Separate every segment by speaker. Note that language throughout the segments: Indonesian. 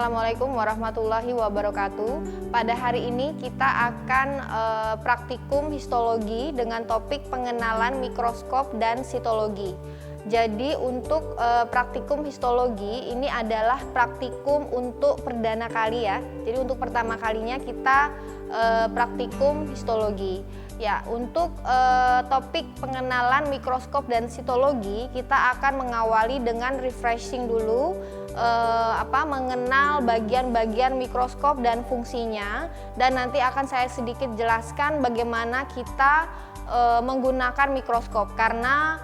Speaker 1: Assalamualaikum warahmatullahi wabarakatuh. Pada hari ini kita akan praktikum histologi dengan topik pengenalan mikroskop dan sitologi. Jadi untuk praktikum histologi ini adalah praktikum untuk perdana kali ya. Jadi untuk pertama kalinya kita praktikum histologi. Ya, untuk topik pengenalan mikroskop dan sitologi kita akan mengawali dengan refreshing dulu, mengenal bagian-bagian mikroskop dan fungsinya, dan nanti akan saya sedikit jelaskan bagaimana kita menggunakan mikroskop, karena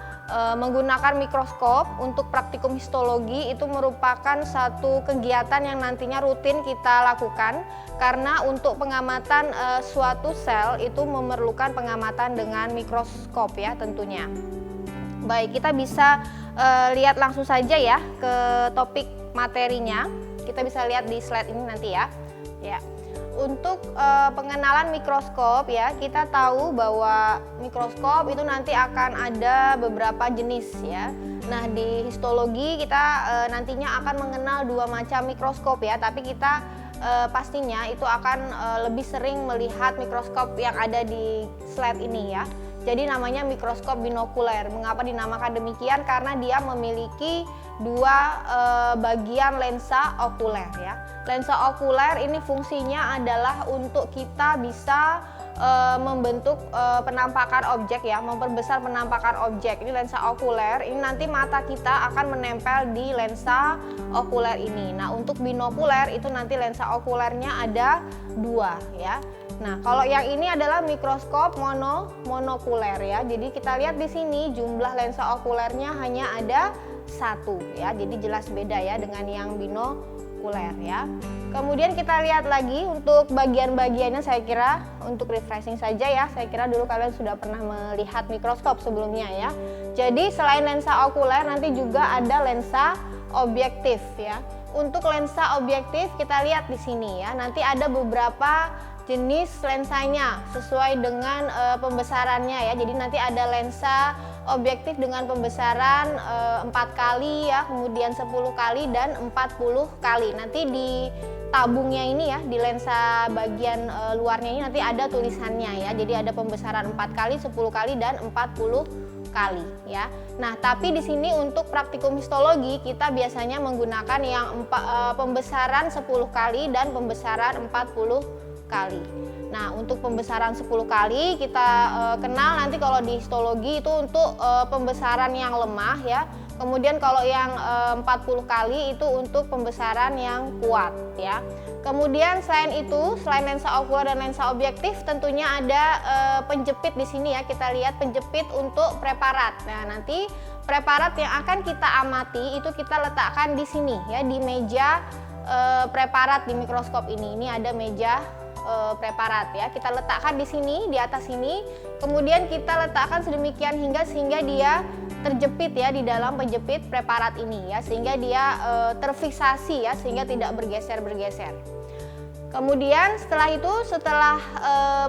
Speaker 1: menggunakan mikroskop untuk praktikum histologi itu merupakan satu kegiatan yang nantinya rutin kita lakukan, karena untuk pengamatan suatu sel itu memerlukan pengamatan dengan mikroskop ya tentunya. Baik, kita bisa lihat langsung saja ya ke topik materinya. Kita bisa lihat di slide ini nanti ya. Ya. Untuk pengenalan mikroskop ya, kita tahu bahwa mikroskop itu nanti akan ada beberapa jenis ya. Nah, di histologi kita nantinya akan mengenal dua macam mikroskop ya, tapi kita pastinya itu akan lebih sering melihat mikroskop yang ada di slide ini ya. Jadi namanya mikroskop binokuler. Mengapa dinamakan demikian? Karena dia memiliki dua bagian lensa okuler ya. Lensa okuler ini fungsinya adalah untuk kita bisa membentuk penampakan objek ya, memperbesar penampakan objek. Ini lensa okuler. Ini nanti mata kita akan menempel di lensa okuler ini. Nah, untuk binokuler itu nanti lensa okulernya ada dua ya. Nah, kalau yang ini adalah mikroskop monokuler ya. Jadi kita lihat di sini jumlah lensa okulernya hanya ada satu ya. Jadi jelas beda ya dengan yang binokuler ya. Kemudian kita lihat lagi untuk bagian-bagiannya, saya kira untuk refreshing saja ya. Saya kira dulu kalian sudah pernah melihat mikroskop sebelumnya ya. Jadi selain lensa okuler nanti juga ada lensa objektif ya. Untuk lensa objektif kita lihat di sini ya. Nanti ada beberapa jenis lensanya sesuai dengan pembesarannya ya. Jadi nanti ada lensa objektif dengan pembesaran 4 kali ya, kemudian 10 kali dan 40 kali. Nanti di tabungnya ini ya, di lensa bagian luarnya ini nanti ada tulisannya ya. Jadi ada pembesaran 4 kali, 10 kali dan 40 kali ya. Nah, tapi di sini untuk praktikum histologi kita biasanya menggunakan yang pembesaran 10 kali dan pembesaran 40 kali. Nah, untuk pembesaran 10 kali kita kenal nanti kalau di histologi itu untuk pembesaran yang lemah ya. Kemudian kalau yang 40 kali itu untuk pembesaran yang kuat ya. Kemudian selain itu, selain lensa okuler dan lensa objektif, tentunya ada penjepit di sini ya. Kita lihat penjepit untuk preparat. Nah, nanti preparat yang akan kita amati itu kita letakkan di sini ya, di meja preparat di mikroskop ini. Ini ada meja preparat ya, kita letakkan di sini, di atas sini, kemudian kita letakkan sedemikian sehingga dia terjepit ya di dalam penjepit preparat ini ya, sehingga dia terfiksasi ya, sehingga tidak bergeser-bergeser. Kemudian setelah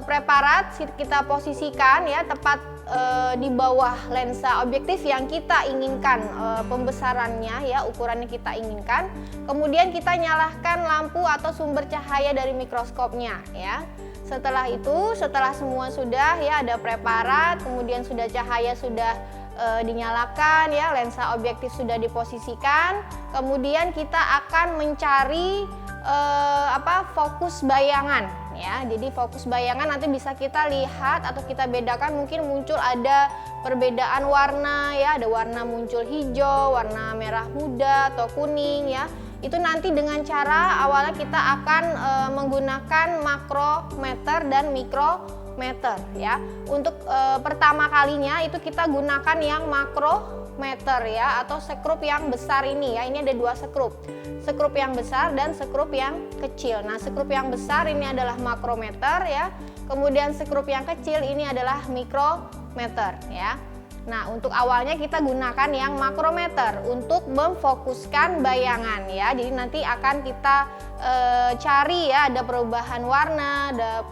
Speaker 1: preparat kita posisikan ya tepat di bawah lensa objektif yang kita inginkan pembesarannya ya, ukurannya kita inginkan. Kemudian kita nyalakan lampu atau sumber cahaya dari mikroskopnya ya. Setelah itu, setelah semua sudah ya, ada preparat, kemudian sudah cahaya sudah dinyalakan ya, lensa objektif sudah diposisikan, kemudian kita akan mencari fokus bayangan ya. Jadi fokus bayangan nanti bisa kita lihat atau kita bedakan, mungkin muncul ada perbedaan warna ya, ada warna muncul hijau, warna merah muda atau kuning ya. Itu nanti dengan cara awalnya kita akan menggunakan makrometer dan mikrometer ya. Untuk pertama kalinya itu kita gunakan yang makrometer ya, atau sekrup yang besar ini ya. Ini ada dua sekrup yang besar dan sekrup yang kecil. Nah, sekrup yang besar ini adalah makrometer ya, kemudian sekrup yang kecil ini adalah mikrometer ya. Nah, untuk awalnya kita gunakan yang makrometer untuk memfokuskan bayangan ya. Jadi nanti akan kita cari ya, ada perubahan warna, ada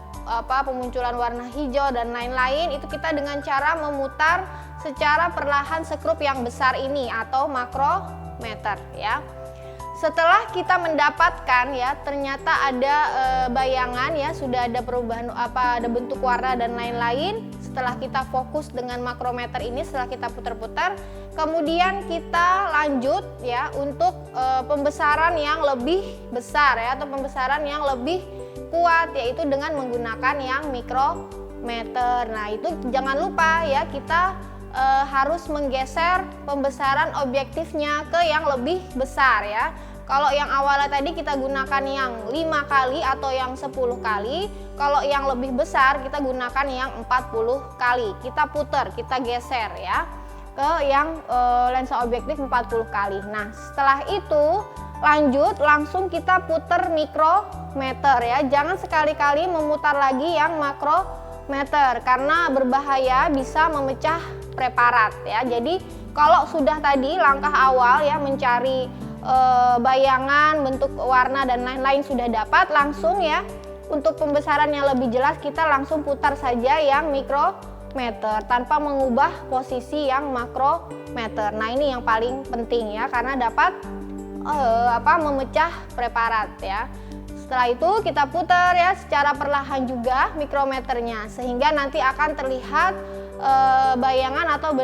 Speaker 1: pemunculan warna hijau dan lain-lain. Itu kita dengan cara memutar secara perlahan sekrup yang besar ini atau makrometer ya. Setelah kita mendapatkan ya, ternyata ada bayangan ya, sudah ada perubahan ada bentuk warna dan lain-lain. Setelah kita fokus dengan makrometer ini, setelah kita putar-putar, kemudian kita lanjut ya untuk pembesaran yang lebih besar ya, atau pembesaran yang lebih kuat, yaitu dengan menggunakan yang mikrometer. Nah, itu jangan lupa ya, kita harus menggeser pembesaran objektifnya ke yang lebih besar ya. Kalau yang awalnya tadi kita gunakan yang 5 kali atau yang 10 kali, kalau yang lebih besar kita gunakan yang 40 kali. Kita putar, kita geser ya ke yang lensa objektif 40 kali. Nah, setelah itu lanjut langsung kita putar mikrometer ya. Jangan sekali-kali memutar lagi yang makrometer karena berbahaya, bisa memecah preparat ya. Jadi kalau sudah tadi langkah awal ya, mencari bayangan, bentuk warna dan lain-lain sudah dapat, langsung ya untuk pembesaran yang lebih jelas kita langsung putar saja yang mikrometer tanpa mengubah posisi yang makrometer. Nah, ini yang paling penting ya, karena dapat memecah preparat ya. Setelah itu kita putar ya secara perlahan juga mikrometernya, sehingga nanti akan terlihat bayangan atau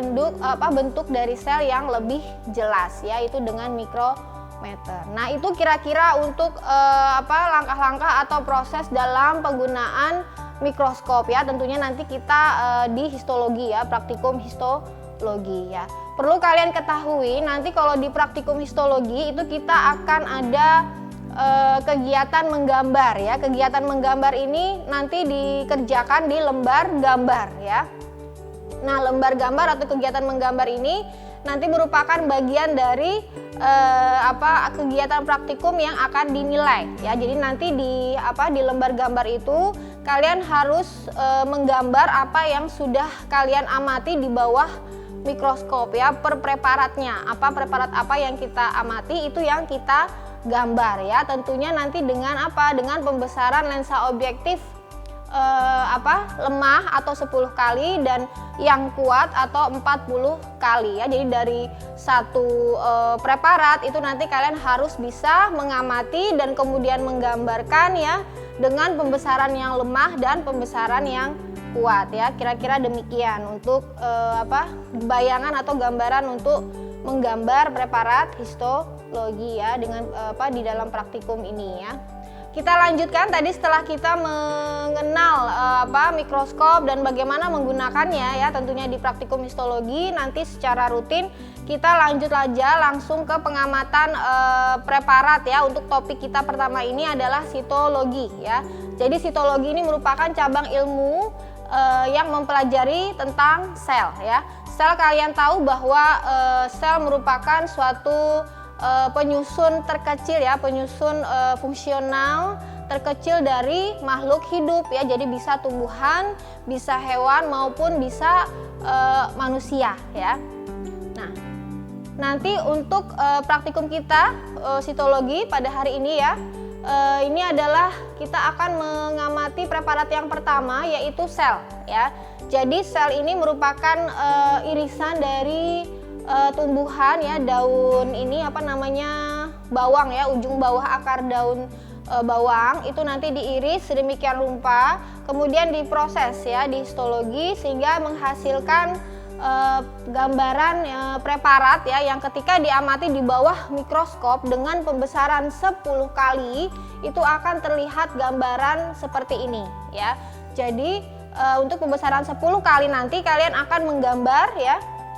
Speaker 1: bentuk dari sel yang lebih jelas, yaitu dengan mikrometer. Nah, itu kira-kira untuk langkah-langkah atau proses dalam penggunaan mikroskop ya. Tentunya nanti kita di histologi ya, praktikum histologi ya. Perlu kalian ketahui, nanti kalau di praktikum histologi itu kita akan ada kegiatan menggambar ya. Kegiatan menggambar ini nanti dikerjakan di lembar gambar ya. Nah, lembar gambar atau kegiatan menggambar ini nanti merupakan bagian dari kegiatan praktikum yang akan dinilai ya. Jadi nanti di lembar gambar itu kalian harus menggambar apa yang sudah kalian amati di bawah mikroskop ya, per preparatnya. Preparat apa yang kita amati itu yang kita gambar ya. Tentunya nanti dengan dengan pembesaran lensa objektif lemah atau 10 kali dan yang kuat atau 40 kali ya. Jadi dari satu preparat itu nanti kalian harus bisa mengamati dan kemudian menggambarkan ya, dengan pembesaran yang lemah dan pembesaran yang kuat ya. Kira-kira demikian untuk bayangan atau gambaran untuk menggambar preparat histologi ya, dengan di dalam praktikum ini ya. Kita lanjutkan tadi setelah kita mengenal mikroskop dan bagaimana menggunakannya ya, tentunya di praktikum histologi. Nanti secara rutin kita lanjut aja langsung ke pengamatan preparat ya. Untuk topik kita pertama ini adalah sitologi ya. Jadi sitologi ini merupakan cabang ilmu yang mempelajari tentang sel ya. Sel, kalian tahu bahwa sel merupakan suatu penyusun terkecil ya, penyusun fungsional terkecil dari makhluk hidup ya. Jadi bisa tumbuhan, bisa hewan maupun bisa manusia ya. Nah, nanti untuk praktikum kita sitologi pada hari ini ya, ini adalah kita akan mengamati preparat yang pertama, yaitu sel ya. Jadi sel ini merupakan irisan dari tumbuhan ya, daun ini bawang ya, ujung bawah akar daun bawang itu nanti diiris sedemikian rupa, kemudian diproses ya di histologi sehingga menghasilkan gambaran preparat ya, yang ketika diamati di bawah mikroskop dengan pembesaran 10 kali itu akan terlihat gambaran seperti ini ya. Jadi untuk pembesaran 10 kali nanti kalian akan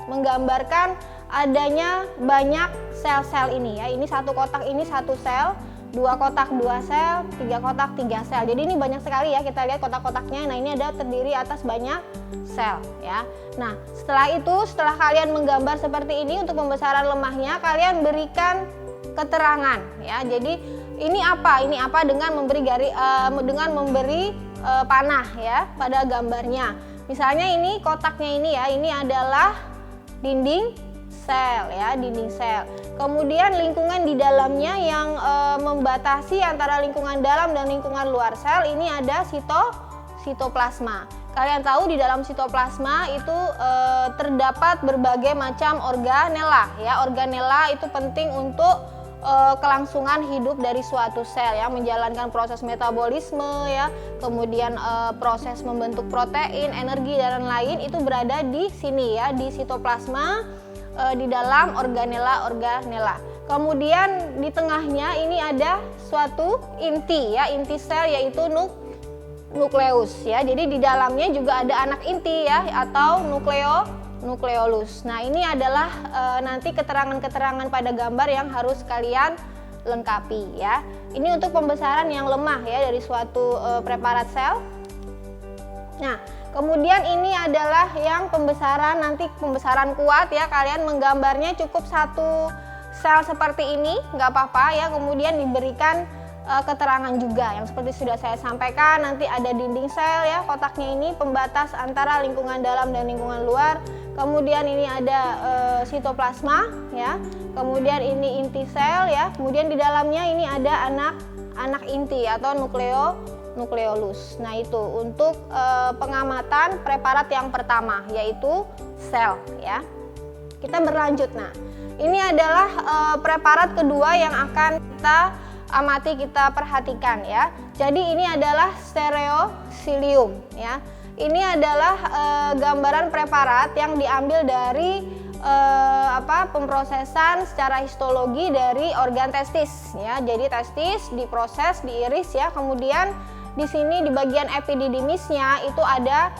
Speaker 1: menggambarkan adanya banyak sel-sel ini ya. Ini satu kotak ini satu sel, 2 kotak 2 sel, 3 kotak 3 sel. Jadi ini banyak sekali ya, kita lihat kotak-kotaknya. Nah, ini ada terdiri atas banyak sel ya. Nah, setelah kalian menggambar seperti ini untuk pembesaran lemahnya, kalian berikan keterangan ya. Jadi ini apa dengan memberi panah ya pada gambarnya. Misalnya ini kotaknya ini ya, ini adalah dinding sel ya, dinding sel. Kemudian lingkungan di dalamnya yang membatasi antara lingkungan dalam dan lingkungan luar sel, ini ada sitoplasma. Kalian tahu di dalam sitoplasma itu terdapat berbagai macam organela ya. Organela itu penting untuk kelangsungan hidup dari suatu sel ya, menjalankan proses metabolisme ya, kemudian proses membentuk protein, energi dan lain-lain itu berada di sini ya, di sitoplasma, di dalam organela. Kemudian di tengahnya ini ada suatu inti ya, inti sel yaitu nukleus ya. Jadi di dalamnya juga ada anak inti ya, atau nukleolus. Nah, ini adalah nanti keterangan-keterangan pada gambar yang harus kalian lengkapi ya. Ini untuk pembesaran yang lemah ya dari suatu preparat sel. Nah, kemudian ini adalah yang pembesaran, nanti pembesaran kuat ya. Kalian menggambarnya cukup satu sel seperti ini, nggak apa-apa ya. Kemudian diberikan keterangan juga yang seperti sudah saya sampaikan. Nanti ada dinding sel ya, kotaknya ini pembatas antara lingkungan dalam dan lingkungan luar. Kemudian ini ada sitoplasma ya. Kemudian ini inti sel ya. Kemudian di dalamnya ini ada anak inti atau nukleolus. Nah, itu untuk pengamatan preparat yang pertama yaitu sel ya. Kita berlanjut. Nah, ini adalah preparat kedua yang akan kita amati, kita perhatikan ya. Jadi ini adalah stereosilium ya. Ini adalah gambaran preparat yang diambil dari pemrosesan secara histologi dari organ testis ya. Jadi testis diproses, diiris ya. Kemudian di sini di bagian epididymisnya itu ada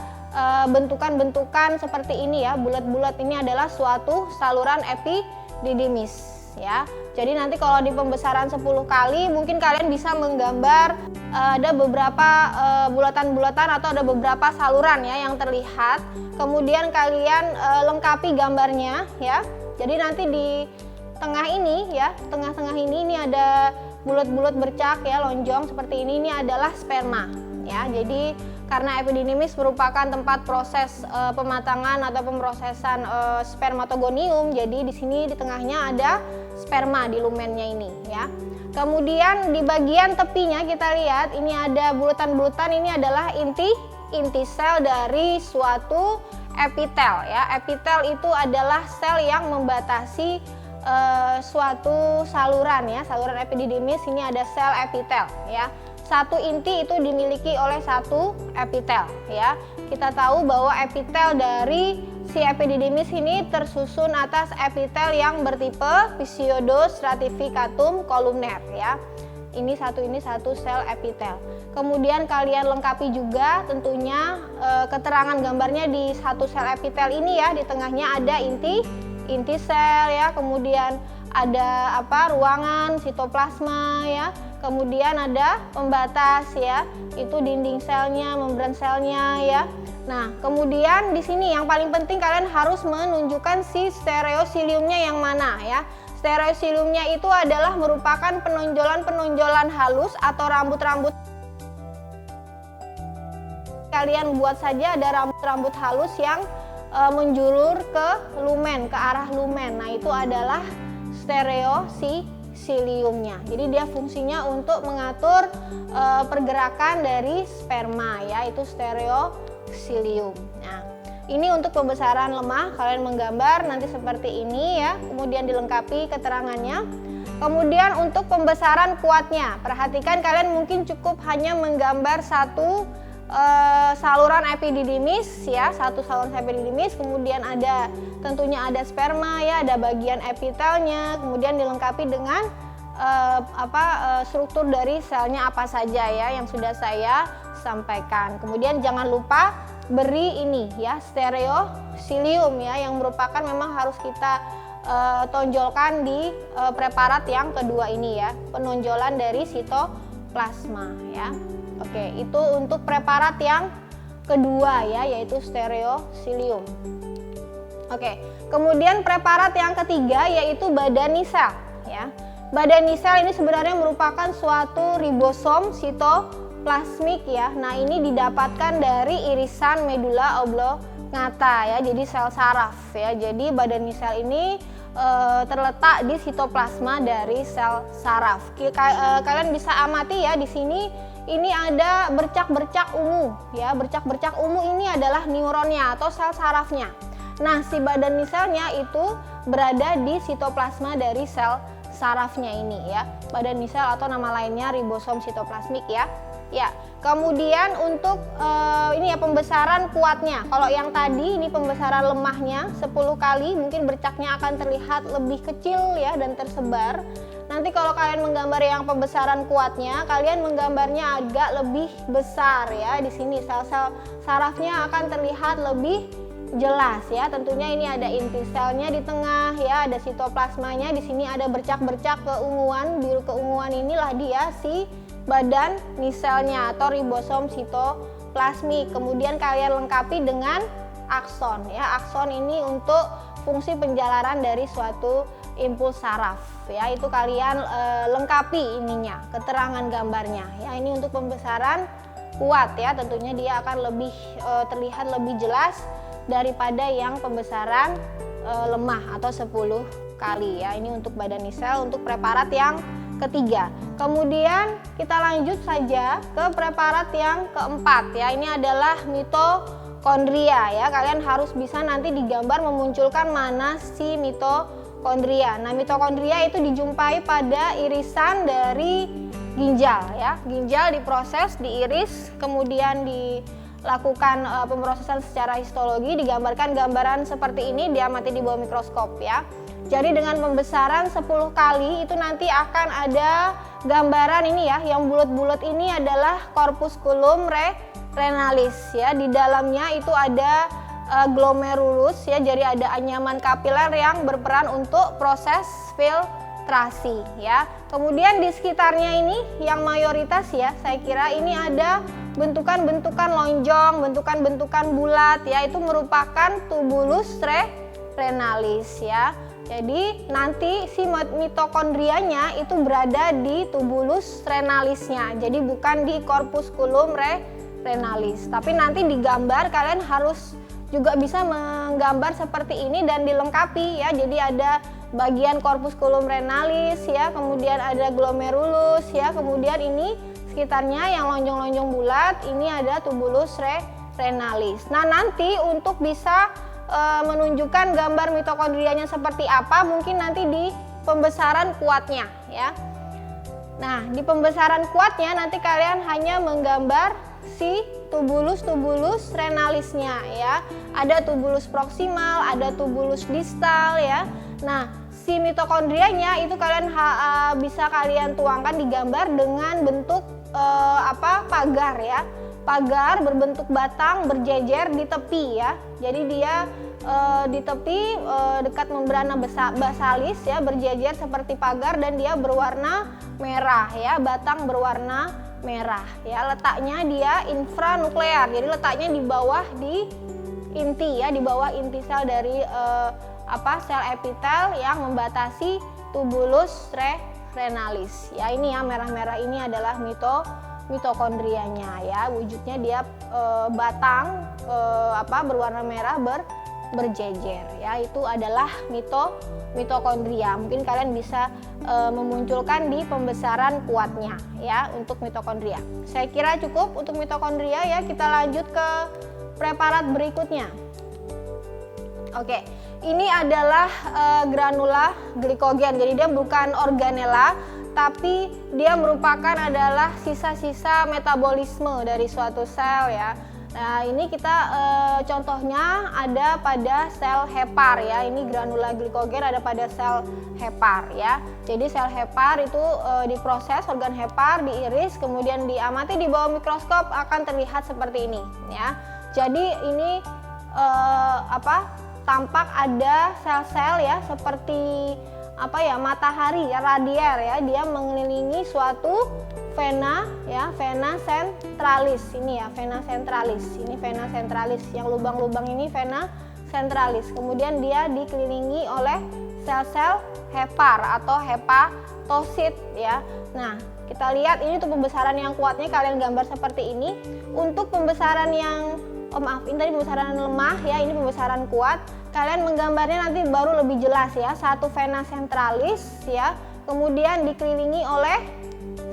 Speaker 1: bentukan-bentukan seperti ini ya. Bulat-bulat ini adalah suatu saluran epididymis ya. Jadi nanti kalau di pembesaran 10 kali mungkin kalian bisa menggambar ada beberapa bulatan-bulatan atau ada beberapa saluran ya yang terlihat. Kemudian kalian lengkapi gambarnya ya. Jadi nanti di tengah ini ya, tengah-tengah ini ada bulat-bulat bercak ya, lonjong seperti ini adalah sperma ya. Jadi karena epididymis merupakan tempat proses pematangan atau pemrosesan spermatogonium, jadi di sini di tengahnya ada sperma di lumennya ini ya. Kemudian di bagian tepinya kita lihat ini ada bulatan-bulatan, ini adalah inti sel dari suatu epitel ya. Epitel itu adalah sel yang membatasi suatu saluran ya, saluran epididymis. Ini ada sel epitel ya. Satu inti itu dimiliki oleh satu epitel ya. Kita tahu bahwa epitel dari si epididymis ini tersusun atas epitel yang bertipe pseudostratificatum columnar ya. Ini satu sel epitel. Kemudian kalian lengkapi juga tentunya keterangan gambarnya di satu sel epitel ini ya. Di tengahnya ada inti sel ya. Kemudian ada ruangan sitoplasma ya. Kemudian ada pembatas ya, itu dinding selnya, membran selnya ya. Nah, kemudian di sini yang paling penting kalian harus menunjukkan si stereosiliumnya yang mana ya. Stereosiliumnya itu adalah merupakan penonjolan-penonjolan halus atau rambut-rambut. Kalian buat saja ada rambut-rambut halus yang menjulur ke lumen, ke arah lumen. Nah, itu adalah stereosiliumnya. Jadi dia fungsinya untuk mengatur pergerakan dari sperma ya, itu stereosilium. Nah, ini untuk pembesaran lemah, kalian menggambar nanti seperti ini ya, kemudian dilengkapi keterangannya. Kemudian untuk pembesaran kuatnya, perhatikan kalian mungkin cukup hanya menggambar satu saluran epididymis ya, satu saluran epididymis, kemudian tentunya ada sperma ya, ada bagian epitelnya, kemudian dilengkapi dengan struktur dari selnya apa saja ya yang sudah saya sampaikan. Kemudian jangan lupa beri ini ya, stereosilium ya, yang merupakan memang harus kita tonjolkan di preparat yang kedua ini ya, penonjolan dari sitoplasma ya. Oke, itu untuk preparat yang kedua ya, yaitu stereosilium. Oke, kemudian preparat yang ketiga yaitu badanisel ya. Badanisel ini sebenarnya merupakan suatu ribosom sitoplasmik ya. Nah, ini didapatkan dari irisan medula oblongata ya, jadi sel saraf ya. Jadi badanisel ini terletak di sitoplasma dari sel saraf. Kalian bisa amati ya di sini. Ini ada bercak-bercak ungu ya. Bercak-bercak ungu ini adalah neuronnya atau sel sarafnya. Nah, si badaniselnya itu berada di sitoplasma dari sel sarafnya ini ya, badan mini sel atau nama lainnya ribosom sitoplasmik ya. Ya, kemudian untuk ini ya pembesaran kuatnya. Kalau yang tadi ini pembesaran lemahnya 10 kali, mungkin bercaknya akan terlihat lebih kecil ya dan tersebar. Nanti kalau kalian menggambar yang pembesaran kuatnya, kalian menggambarnya agak lebih besar ya. Di sini sel-sel sarafnya akan terlihat lebih jelas ya. Tentunya ini ada inti selnya di tengah ya, ada sitoplasmanya. Di sini ada bercak-bercak keunguan, biru keunguan, inilah dia si badan mini selnya atau ribosom sitoplasmik. Kemudian kalian lengkapi dengan akson ya. Akson ini untuk fungsi penjalaran dari suatu impuls saraf ya. Itu kalian lengkapi ininya, keterangan gambarnya ya. Ini untuk pembesaran kuat ya. Tentunya dia akan lebih terlihat lebih jelas daripada yang pembesaran lemah atau 10 kali ya. Ini untuk badan mini sel untuk preparat yang ketiga. Kemudian kita lanjut saja ke preparat yang keempat ya. Ini adalah mitokondria ya. Kalian harus bisa nanti digambar memunculkan mana si mitokondria. Nah, mitokondria itu dijumpai pada irisan dari ginjal ya. Ginjal diproses, diiris, kemudian dilakukan pemrosesan secara histologi, digambarkan gambaran seperti ini, diamati di bawah mikroskop ya. Jadi dengan pembesaran 10 kali itu nanti akan ada gambaran ini ya, yang bulat-bulat ini adalah corpusculum renalis ya. Di dalamnya itu ada glomerulus ya, jadi ada anyaman kapiler yang berperan untuk proses filtrasi ya. Kemudian di sekitarnya ini yang mayoritas ya, saya kira ini ada bentukan-bentukan lonjong, bentukan-bentukan bulat ya, itu merupakan tubulus renalis ya. Jadi nanti si mitokondrianya itu berada di tubulus renalisnya. Jadi bukan di corpusculum renalis. Tapi nanti digambar kalian harus juga bisa menggambar seperti ini dan dilengkapi ya. Jadi ada bagian corpusculum renalis ya, kemudian ada glomerulus ya, kemudian ini sekitarnya yang lonjong-lonjong bulat, ini ada tubulus renalis. Nah, nanti untuk bisa menunjukkan gambar mitokondrianya seperti apa mungkin nanti di pembesaran kuatnya ya. Nah, di pembesaran kuatnya nanti kalian hanya menggambar si tubulus renalisnya ya. Ada tubulus proksimal, ada tubulus distal ya. Nah, si mitokondrianya itu kalian bisa kalian tuangkan digambar dengan bentuk pagar ya. Pagar berbentuk batang berjejer di tepi ya. Jadi dia di tepi dekat membrana basalis ya, berjejer seperti pagar dan dia berwarna merah ya, batang berwarna merah ya. Letaknya dia infranuklear. Jadi letaknya di bawah di inti ya, di bawah inti sel dari sel epitel yang membatasi tubulus renalis. Ya, ini ya merah-merah ini adalah mitokondrianya ya, wujudnya dia batang berwarna merah berjejer ya. Itu adalah mitokondria. Mungkin kalian bisa memunculkan di pembesaran kuatnya ya untuk mitokondria. Saya kira cukup untuk mitokondria ya. Kita lanjut ke preparat berikutnya. Oke, ini adalah granula glikogen. Jadi dia bukan organela, tapi dia merupakan adalah sisa-sisa metabolisme dari suatu sel ya. Nah, ini kita contohnya ada pada sel hepar ya. Ini granula glikogen ada pada sel hepar ya. Jadi sel hepar itu diproses, organ hepar diiris, kemudian diamati di bawah mikroskop akan terlihat seperti ini ya. Jadi ini tampak ada sel-sel ya seperti matahari ya, radier ya, dia mengelilingi suatu vena ya, vena centralis ini ya, vena centralis. Ini vena centralis, yang lubang-lubang ini vena centralis. Kemudian dia dikelilingi oleh sel-sel hepar atau hepatosit ya. Nah, kita lihat ini untuk pembesaran yang kuatnya kalian gambar seperti ini. Untuk pembesaran yang ini tadi pembesaran lemah ya, ini pembesaran kuat. Kalian menggambarnya nanti baru lebih jelas ya. Satu vena centralis ya, kemudian dikelilingi oleh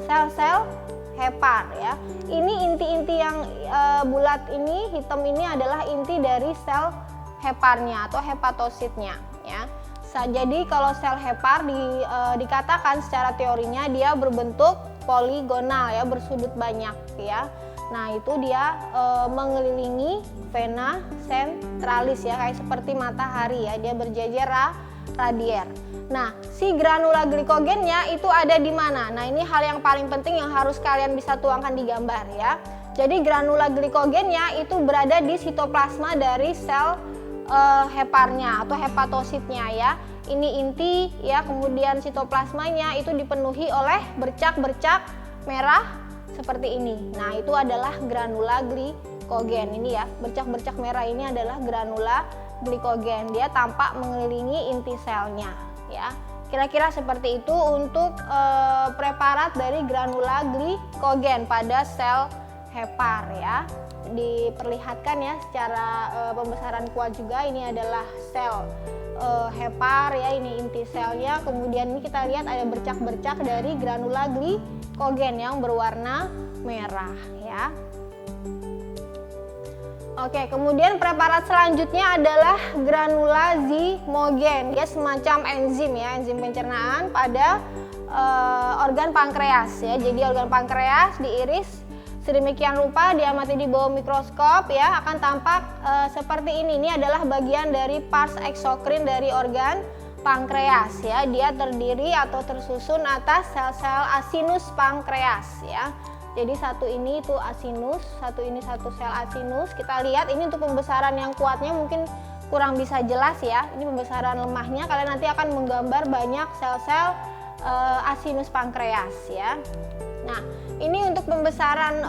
Speaker 1: sel-sel hepar ya. Ini inti-inti yang bulat ini, hitam ini adalah inti dari sel heparnya atau hepatositnya ya. Jadi kalau sel hepar dikatakan secara teorinya dia berbentuk poligonal ya, bersudut banyak ya. Nah itu dia mengelilingi vena centralis ya, kayak seperti matahari ya, dia berjejer radier. Nah si granula glikogennya itu ada di mana? Nah ini hal yang paling penting yang harus kalian bisa tuangkan di gambar ya. Jadi granula glikogennya itu berada di sitoplasma dari sel heparnya atau hepatositnya ya. Ini inti ya, kemudian sitoplasmanya itu dipenuhi oleh bercak-bercak merah seperti ini. Nah itu adalah granula glikogen ini ya, bercak-bercak merah ini adalah granula glikogen, dia tampak mengelilingi inti selnya ya. Kira-kira seperti itu untuk preparat dari granula glikogen pada sel hepar ya. Diperlihatkan ya secara pembesaran kuat juga, ini adalah sel hepar ya, ini inti selnya. Kemudian ini kita lihat ada bercak-bercak dari granula glikogen yang berwarna merah ya. Oke, kemudian preparat selanjutnya adalah granula zymogen. Dia semacam enzim ya, enzim pencernaan pada organ pankreas ya. Jadi organ pankreas diiris sedemikian rupa, diamati di bawah mikroskop ya, akan tampak seperti ini. Ini adalah bagian dari pars eksokrin dari organ pankreas ya. Dia terdiri atau tersusun atas sel-sel asinus pankreas ya. Jadi satu ini itu asinus, satu ini satu sel asinus. Kita lihat ini untuk pembesaran yang kuatnya mungkin kurang bisa jelas ya. Ini pembesaran lemahnya, kalian nanti akan menggambar banyak sel-sel asinus pankreas ya. Nah, ini untuk pembesaran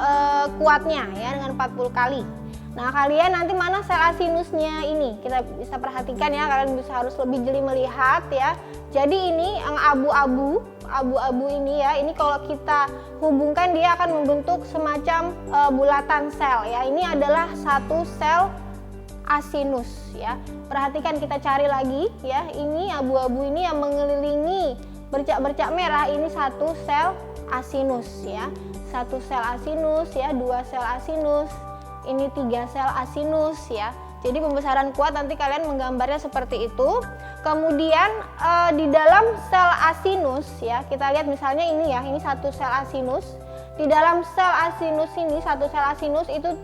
Speaker 1: kuatnya ya dengan 40 kali. Nah, kalian nanti mana sel asinusnya ini? Kita bisa perhatikan ya, kalian harus lebih jeli melihat ya. Jadi ini yang abu-abu ini ya, ini kalau kita hubungkan dia akan membentuk semacam bulatan sel ya. Ini adalah satu sel asinus ya. Perhatikan, kita cari lagi ya. Ini abu-abu ini yang mengelilingi bercak-bercak merah, ini satu sel asinus ya. Satu sel asinus ya, dua sel asinus, ini 3 sel asinus ya. Jadi pembesaran kuat nanti kalian menggambarnya seperti itu. Kemudian di dalam sel asinus ya, kita lihat misalnya ini ya, ini satu sel asinus. Di dalam sel asinus ini, satu sel asinus itu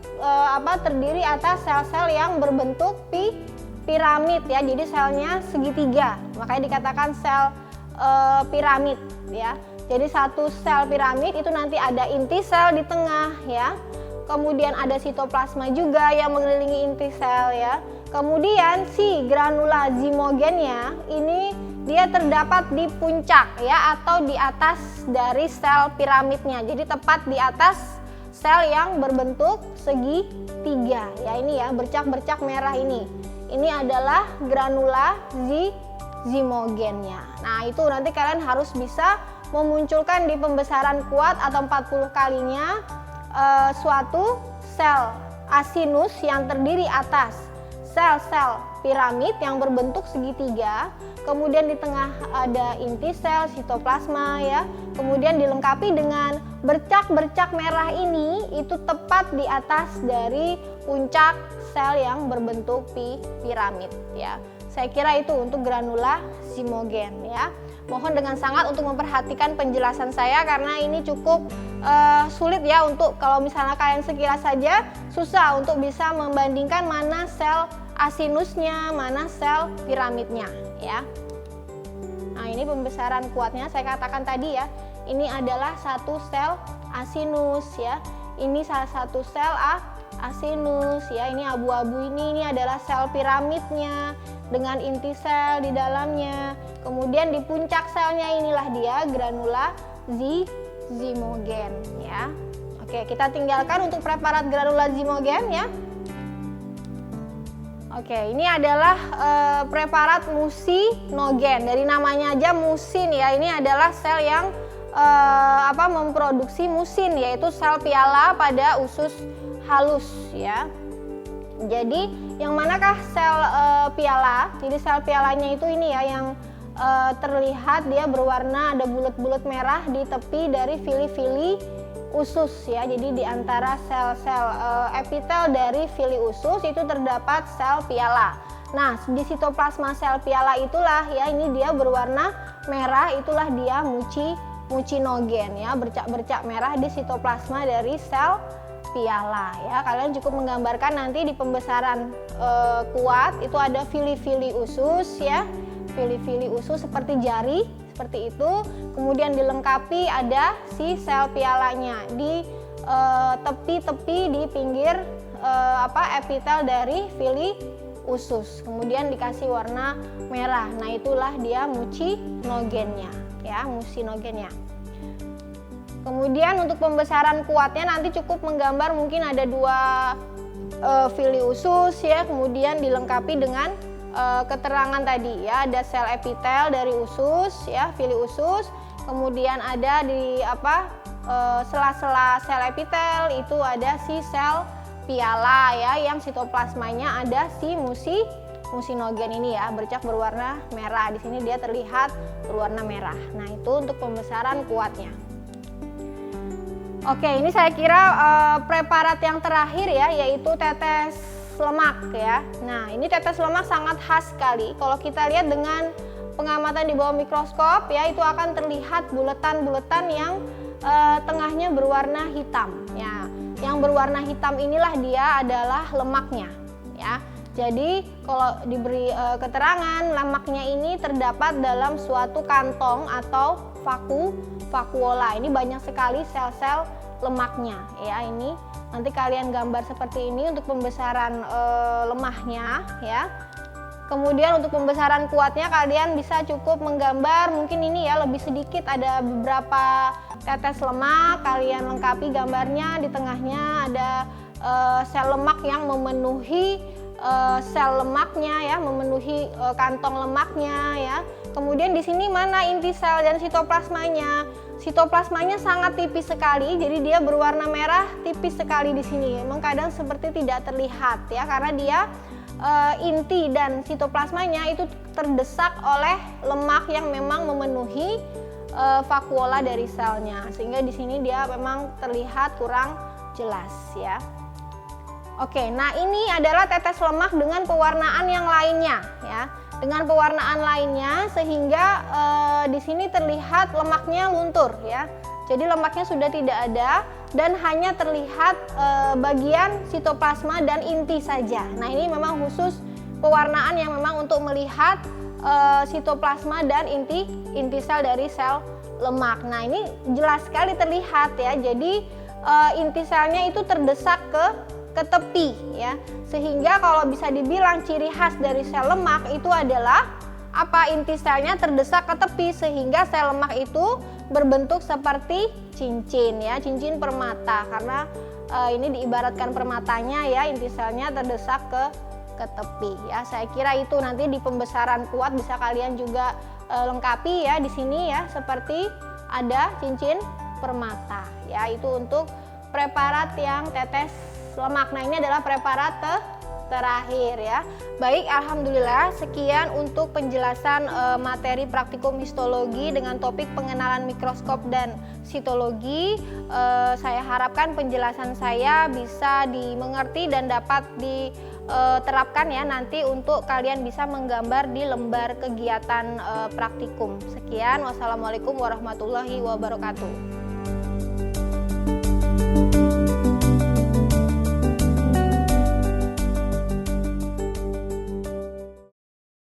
Speaker 1: terdiri atas sel-sel yang berbentuk piramid ya. Jadi selnya segitiga, makanya dikatakan sel piramid ya. Jadi satu sel piramid itu nanti ada inti sel di tengah ya. Kemudian ada sitoplasma juga yang mengelilingi inti sel ya. Kemudian si granula zymogennya ini dia terdapat di puncak ya, atau di atas dari sel piramidnya. Jadi tepat di atas sel yang berbentuk segitiga ya, ini ya bercak-bercak merah ini. Ini adalah granula zymogennya. Nah, itu nanti kalian harus bisa memunculkan di pembesaran kuat atau 40 kalinya suatu sel asinus yang terdiri atas sel-sel piramid yang berbentuk segitiga, kemudian di tengah ada inti sel, sitoplasma ya, kemudian dilengkapi dengan bercak-bercak merah ini itu tepat di atas dari puncak sel yang berbentuk piramid ya. Saya kira itu untuk granula zymogen ya. Mohon dengan sangat untuk memperhatikan penjelasan saya karena ini cukup sulit ya, untuk kalau misalnya kalian sekilas saja susah untuk bisa membandingkan mana sel asinusnya, mana sel piramidnya ya. Nah, ini pembesaran kuatnya saya katakan tadi ya. Ini adalah satu sel asinus ya. Ini salah satu sel asinus ya. Ini abu-abu ini adalah sel piramidnya dengan inti sel di dalamnya. Kemudian di puncak selnya inilah dia granula zymogen ya. Oke, kita tinggalkan untuk preparat granula zymogen ya. Oke, ini adalah preparat musinogen. Dari namanya aja musin ya. Ini adalah sel yang memproduksi musin, yaitu sel piala pada usus halus ya. Jadi yang manakah sel piala? Jadi sel pialanya itu ini ya, yang terlihat dia berwarna, ada bulat-bulat merah di tepi dari vili-vili usus ya. Jadi di antara sel-sel epitel dari vili usus itu terdapat sel piala. Nah, di sitoplasma sel piala itulah ya, ini dia berwarna merah, itulah dia mucinogen ya, bercak-bercak merah di sitoplasma dari sel piala ya. Kalian cukup menggambarkan nanti di pembesaran kuat itu ada vili-vili usus ya, vili-vili usus seperti jari seperti itu, kemudian dilengkapi ada si sel pialanya di tepi-tepi di pinggir epitel dari vili usus, kemudian dikasih warna merah. Nah, itulah dia mucinogennya ya, mucinogennya. Kemudian untuk pembesaran kuatnya nanti cukup menggambar, mungkin ada 2 vili usus ya, kemudian dilengkapi dengan keterangan tadi ya, ada sel epitel dari usus ya, vili usus, kemudian ada di sela-sela sel epitel itu ada si sel piala ya, yang sitoplasmanya ada si mucinogen ini ya, bercak berwarna merah. Di sini dia terlihat berwarna merah. Nah, itu untuk pembesaran kuatnya. Oke, ini saya kira preparat yang terakhir ya, yaitu tetes lemak ya. Nah, ini tetes lemak sangat khas sekali. Kalau kita lihat dengan pengamatan di bawah mikroskop ya, itu akan terlihat buletan-buletan yang tengahnya berwarna hitam ya. Yang berwarna hitam inilah dia adalah lemaknya ya. Jadi kalau diberi keterangan, lemaknya ini terdapat dalam suatu kantong atau vakuola. Ini banyak sekali sel-sel lemaknya ya. Ini nanti kalian gambar seperti ini untuk pembesaran lemahnya ya. Kemudian untuk pembesaran kuatnya kalian bisa cukup menggambar, mungkin ini ya lebih sedikit, ada beberapa tetes lemak, kalian lengkapi gambarnya. Di tengahnya ada sel lemak yang memenuhi sel lemaknya ya, memenuhi kantong lemaknya ya. Kemudian di sini mana inti sel dan sitoplasmanya? Sitoplasmanya sangat tipis sekali, jadi dia berwarna merah tipis sekali di sini. Memang kadang seperti tidak terlihat ya, karena dia inti dan sitoplasmanya itu terdesak oleh lemak yang memang memenuhi vakuola dari selnya, sehingga di sini dia memang terlihat kurang jelas ya. Oke, nah ini adalah tetes lemak dengan pewarnaan yang lainnya ya, dengan pewarnaan lainnya sehingga di sini terlihat lemaknya luntur ya. Jadi lemaknya sudah tidak ada dan hanya terlihat bagian sitoplasma dan inti saja. Nah, ini memang khusus pewarnaan yang memang untuk melihat sitoplasma dan inti sel dari sel lemak. Nah, ini jelas sekali terlihat ya. Jadi inti selnya itu terdesak ke tepi ya. Sehingga kalau bisa dibilang ciri khas dari sel lemak itu adalah inti selnya terdesak ke tepi sehingga sel lemak itu berbentuk seperti cincin ya, cincin permata, karena ini diibaratkan permatanya ya, inti selnya terdesak ke tepi ya. Saya kira itu nanti di pembesaran kuat bisa kalian juga lengkapi ya, di sini ya seperti ada cincin permata ya. Itu untuk preparat yang tetes lemak. Nah, ini adalah preparat terakhir ya. Baik, alhamdulillah sekian untuk penjelasan materi praktikum histologi dengan topik pengenalan mikroskop dan sitologi. Saya harapkan penjelasan saya bisa dimengerti dan dapat diterapkan ya nanti untuk kalian bisa menggambar di lembar kegiatan praktikum. Sekian, wassalamualaikum warahmatullahi wabarakatuh.